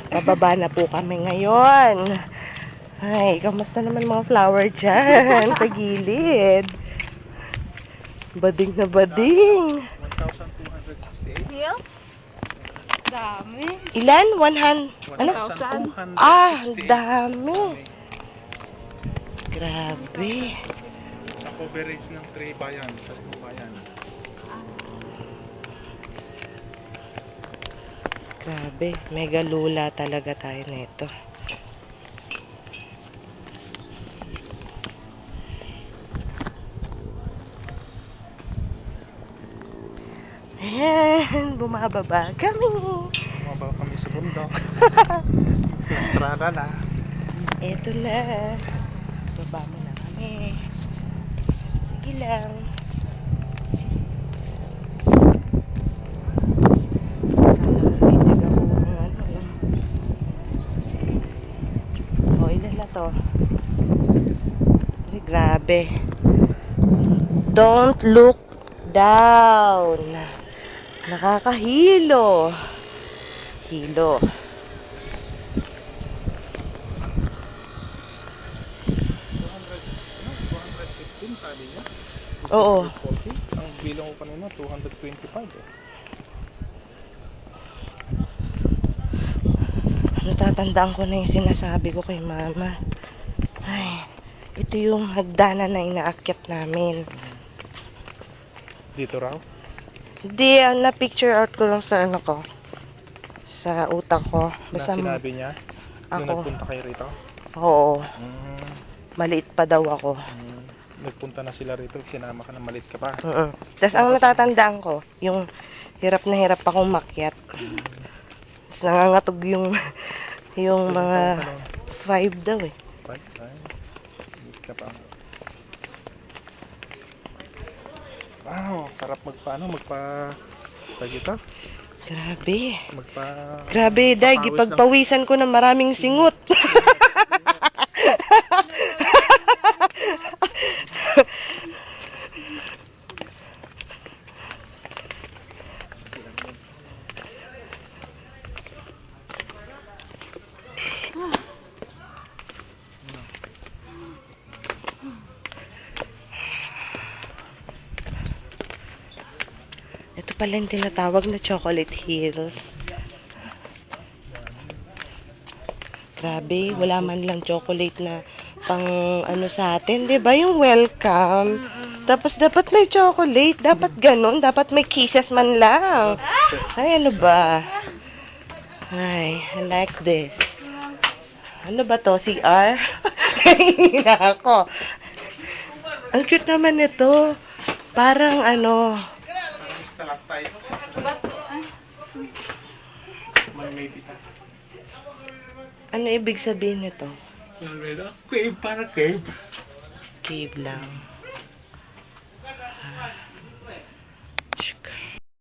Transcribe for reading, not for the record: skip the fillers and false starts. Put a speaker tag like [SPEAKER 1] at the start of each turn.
[SPEAKER 1] Pababa na po kami ngayon. Ay, kamusta naman mga flower dyan sa gilid? Bading na bading.
[SPEAKER 2] 1,268.
[SPEAKER 3] Yes. Dami.
[SPEAKER 1] Ilan? 100? Ano?
[SPEAKER 2] 1,268.
[SPEAKER 1] Ah, ang dami. Grabe.
[SPEAKER 2] Sa coverage ng 3 bayan, sa bayan.
[SPEAKER 1] Grabe, mega lula talaga tayo nito. Ayan, bumababa kami.
[SPEAKER 2] Bumaba kami sa bundok. Entrada na.
[SPEAKER 1] Eto na. Baba mo na kami. Sige lang. O, ilan na to? Ay, grabe. Don't look down. Nakakahilo. Hilo.
[SPEAKER 2] 215 sabi niya.
[SPEAKER 1] Oo.
[SPEAKER 2] 240. Ang bilang ko kanina 225 eh.
[SPEAKER 1] Natatandaan ko na yung sinasabi ko kay mama. Ay, ito yung hagdanan na inaakyat namin.
[SPEAKER 2] Dito raw?
[SPEAKER 1] Hindi, na-picture out ko lang sa ano ko. Sa utak ko.
[SPEAKER 2] Na sinabi niya? Nung
[SPEAKER 1] ako.
[SPEAKER 2] nagpunta kayo rito?
[SPEAKER 1] Oo.
[SPEAKER 2] Mm.
[SPEAKER 1] Maliit pa daw ako.
[SPEAKER 2] Nagpunta na sila rito, sinama ka na, maliit ka pa.
[SPEAKER 1] Tapos ang natatandaan ko, yung hirap na hirap akong makyat. Tapos nangangatog yung mga 5 daw eh.
[SPEAKER 2] 5? Ay, maliit ka pa. Wow, sarap tagita.
[SPEAKER 1] Grabe.
[SPEAKER 2] Magpa...
[SPEAKER 1] Grabe, Day. Ipagpawisan ko na maraming singot. Ito pala yung tinatawag na Chocolate Hills. Grabe, wala man lang chocolate na pang ano sa atin, 'di ba? Yung welcome. Tapos dapat may chocolate, dapat ganun, dapat may kisses man lang. Ay, ano ba? Ay, I like this. Ano ba to? CR? Hina ako. Ang cute naman ito. Parang ano,
[SPEAKER 2] Stalactite.
[SPEAKER 3] Bato.
[SPEAKER 2] May tita.
[SPEAKER 1] ano ibig sabihin nito?
[SPEAKER 2] Cave, para cave.
[SPEAKER 1] Cave lang. Shk.